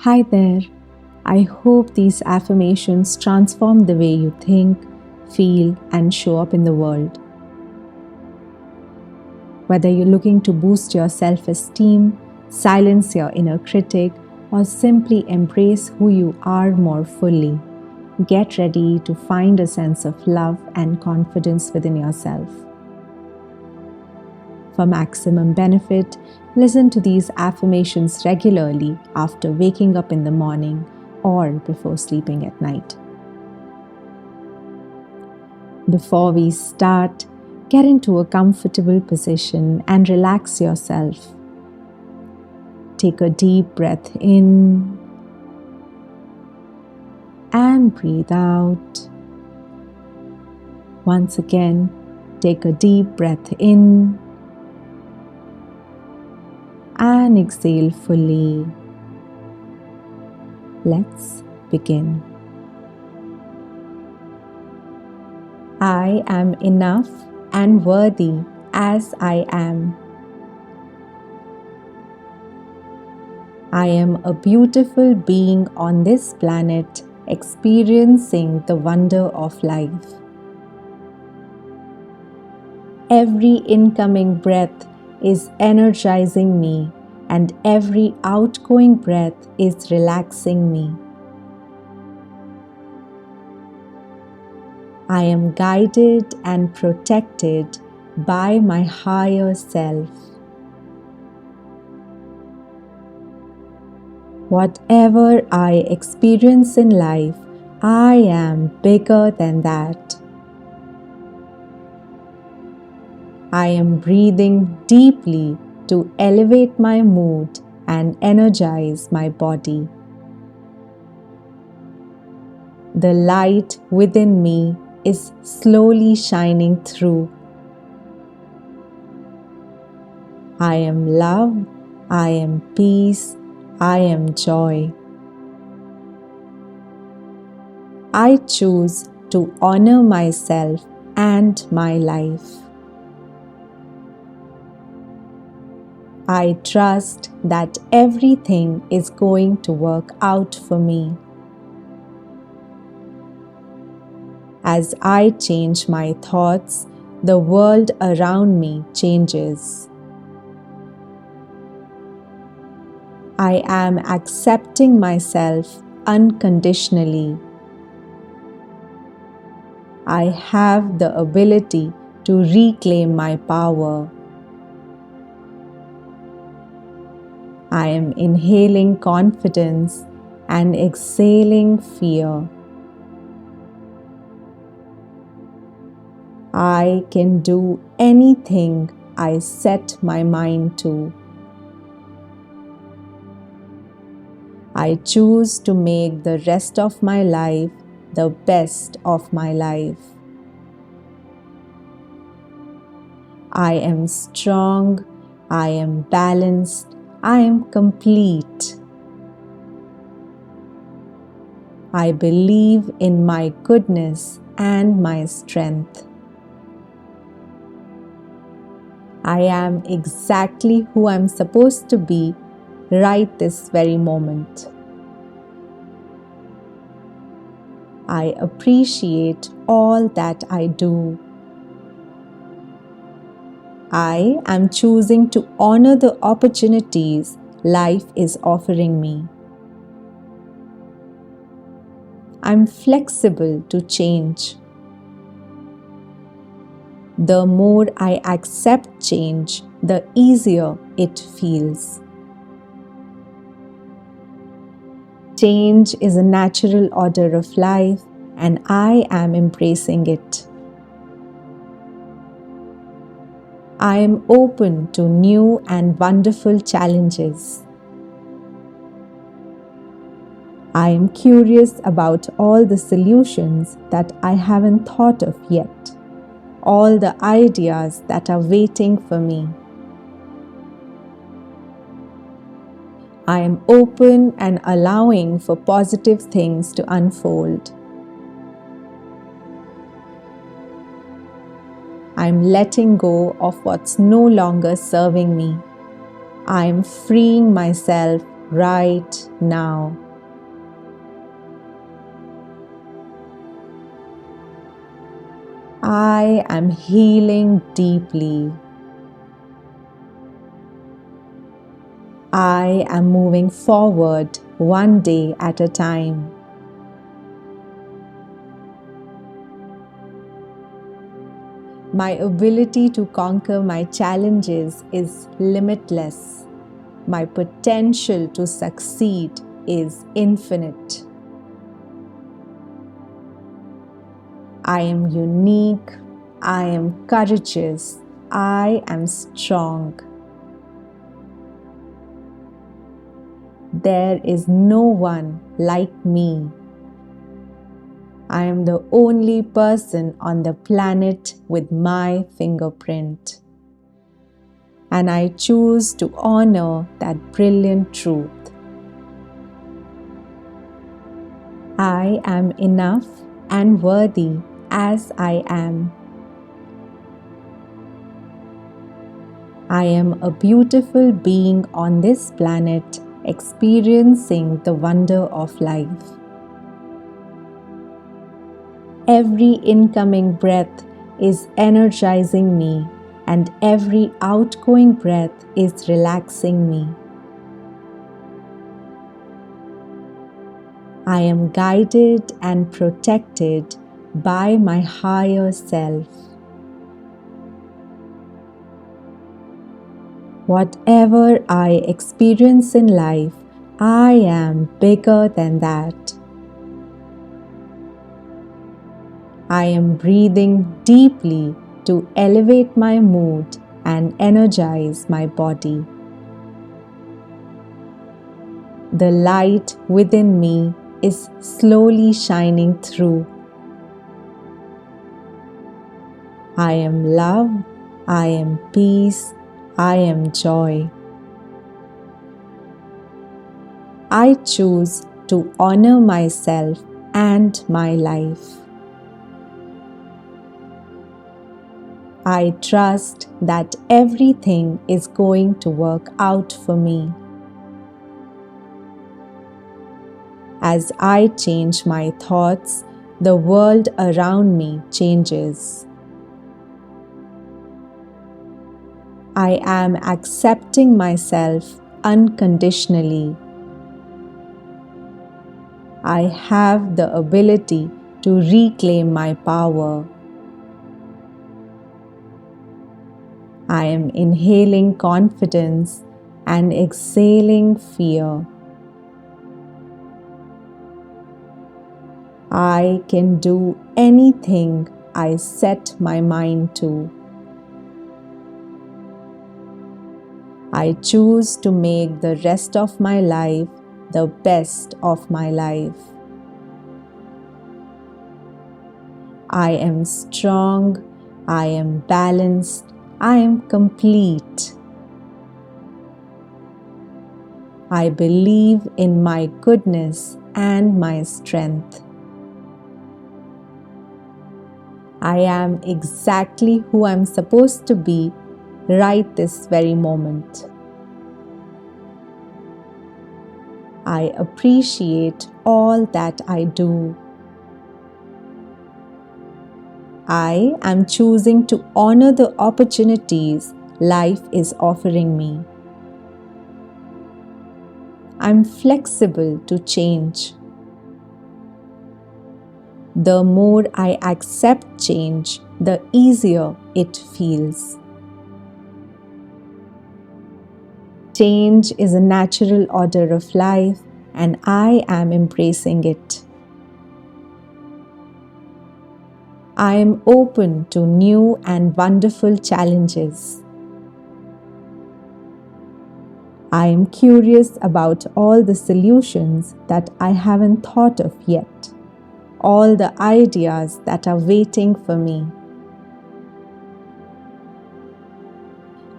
Hi there. I hope these affirmations transform the way you think, feel, and show up in the world. Whether you're looking to boost your self-esteem, silence your inner critic, or simply embrace who you are more fully, get ready to find a sense of love and confidence within yourself. For maximum benefit, listen to these affirmations regularly after waking up in the morning or before sleeping at night. Before we start, get into a comfortable position and relax yourself. Take a deep breath in and breathe out. Once again, take a deep breath in and exhale fully. Let's begin. I am enough and worthy as I am. I am a beautiful being on this planet, experiencing the wonder of life. Every incoming breath is energizing me, and every outgoing breath is relaxing me. I am guided and protected by my higher self. Whatever I experience in life, I am bigger than that. I am breathing deeply to elevate my mood and energize my body. The light within me is slowly shining through. I am love, I am peace, I am joy. I choose to honor myself and my life. I trust that everything is going to work out for me. As I change my thoughts, the world around me changes. I am accepting myself unconditionally. I have the ability to reclaim my power. I am inhaling confidence and exhaling fear. I can do anything I set my mind to. I choose to make the rest of my life the best of my life. I am strong, I am balanced, I am complete. I believe in my goodness and my strength. I am exactly who I'm supposed to be right this very moment. I appreciate all that I do. I am choosing to honor the opportunities life is offering me. I'm flexible to change. The more I accept change, the easier it feels. Change is a natural order of life, and I am embracing it. I am open to new and wonderful challenges. I am curious about all the solutions that I haven't thought of yet, all the ideas that are waiting for me. I am open and allowing for positive things to unfold. I am letting go of what's no longer serving me. I am freeing myself right now. I am healing deeply. I am moving forward one day at a time. My ability to conquer my challenges is limitless. My potential to succeed is infinite. I am unique. I am courageous. I am strong. There is no one like me. I am the only person on the planet with my fingerprint. And I choose to honor that brilliant truth. I am enough and worthy as I am. I am a beautiful being on this planet, experiencing the wonder of life. Every incoming breath is energizing me, and every outgoing breath is relaxing me. I am guided and protected by my higher self. Whatever I experience in life, I am bigger than that. I am breathing deeply to elevate my mood and energize my body. The light within me is slowly shining through. I am love, I am peace, I am joy. I choose to honor myself and my life. I trust that everything is going to work out for me. As I change my thoughts, the world around me changes. I am accepting myself unconditionally. I have the ability to reclaim my power. I am inhaling confidence and exhaling fear. I can do anything I set my mind to. I choose to make the rest of my life the best of my life. I am strong. I am balanced. I am complete. I believe in my goodness and my strength. I am exactly who I'm supposed to be right this very moment. I appreciate all that I do. I am choosing to honor the opportunities life is offering me. I'm flexible to change. The more I accept change, the easier it feels. Change is a natural order of life, and I am embracing it. I am open to new and wonderful challenges. I am curious about all the solutions that I haven't thought of yet, all the ideas that are waiting for me.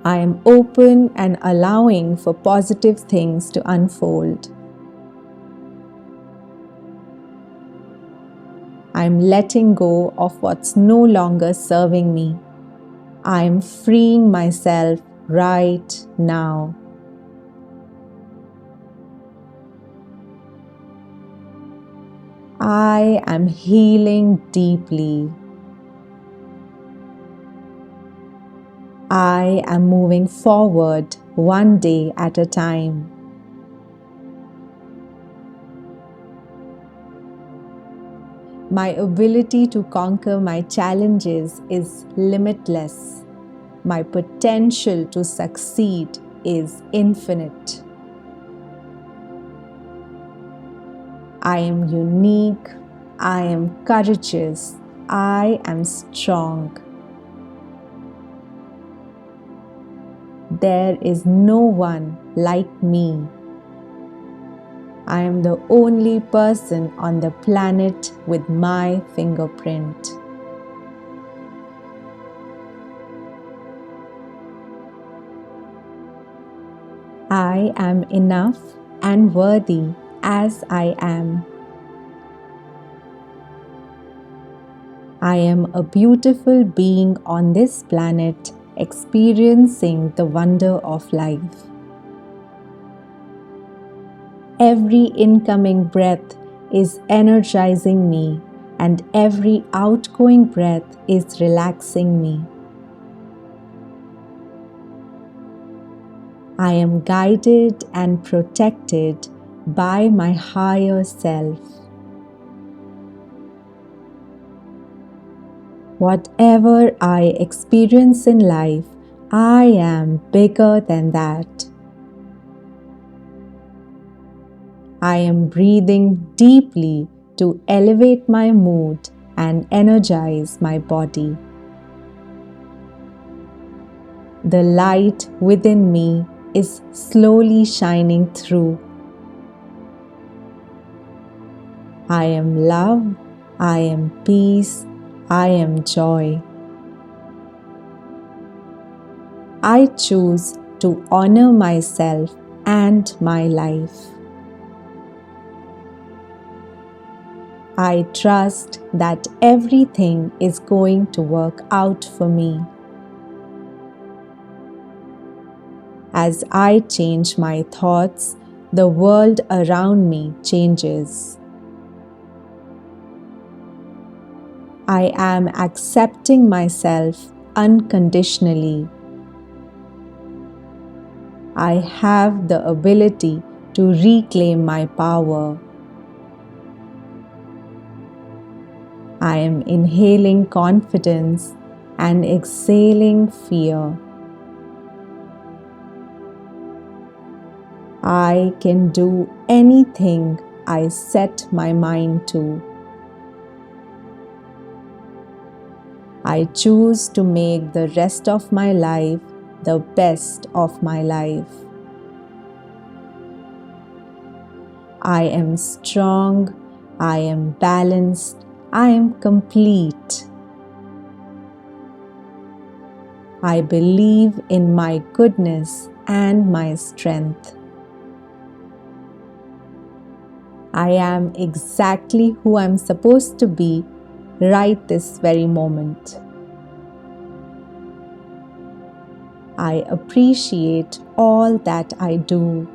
I am open and allowing for positive things to unfold. I am letting go of what's no longer serving me. I am freeing myself right now. I am healing deeply. I am moving forward one day at a time. My ability to conquer my challenges is limitless. My potential to succeed is infinite. I am unique. I am courageous. I am strong. There is no one like me. I am the only person on the planet with my fingerprint. I am enough and worthy as I am. I am a beautiful being on this planet, experiencing the wonder of life. Every incoming breath is energizing me, and every outgoing breath is relaxing me. I am guided and protected by my higher self. Whatever I experience in life, I am bigger than that. I am breathing deeply to elevate my mood and energize my body. The light within me is slowly shining through. I am love, I am peace, I am joy. I choose to honor myself and my life. I trust that everything is going to work out for me. As I change my thoughts, the world around me changes. I am accepting myself unconditionally. I have the ability to reclaim my power. I am inhaling confidence and exhaling fear. I can do anything I set my mind to. I choose to make the rest of my life the best of my life. I am strong, I am balanced, I am complete. I believe in my goodness and my strength. I am exactly who I'm supposed to be right this very moment. I appreciate all that I do.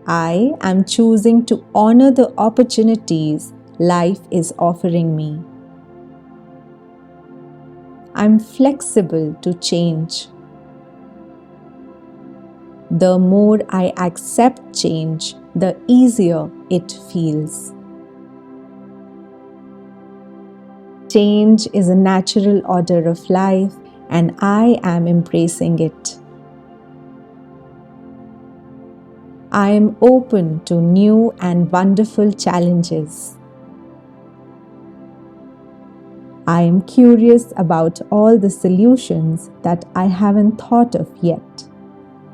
I am choosing to honor the opportunities life is offering me. I'm flexible to change. The more I accept change, the easier it feels. Change is a natural order of life, and I am embracing it. I am open to new and wonderful challenges. I am curious about all the solutions that I haven't thought of yet,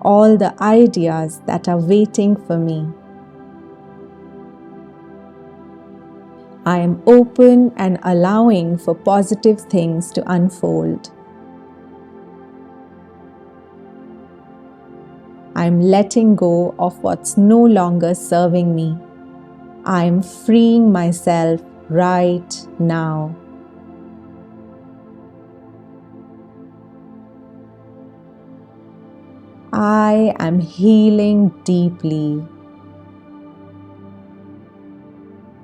all the ideas that are waiting for me. I am open and allowing for positive things to unfold. I am letting go of what's no longer serving me. I am freeing myself right now. I am healing deeply.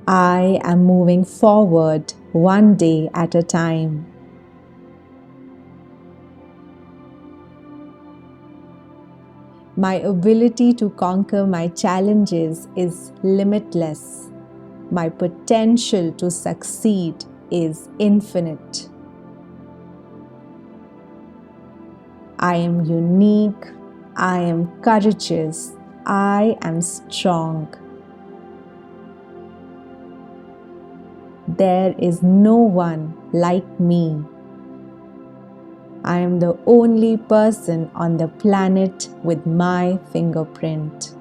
I am moving forward one day at a time. My ability to conquer my challenges is limitless. My potential to succeed is infinite. I am unique. I am courageous. I am strong. There is no one like me. I am the only person on the planet with my fingerprint.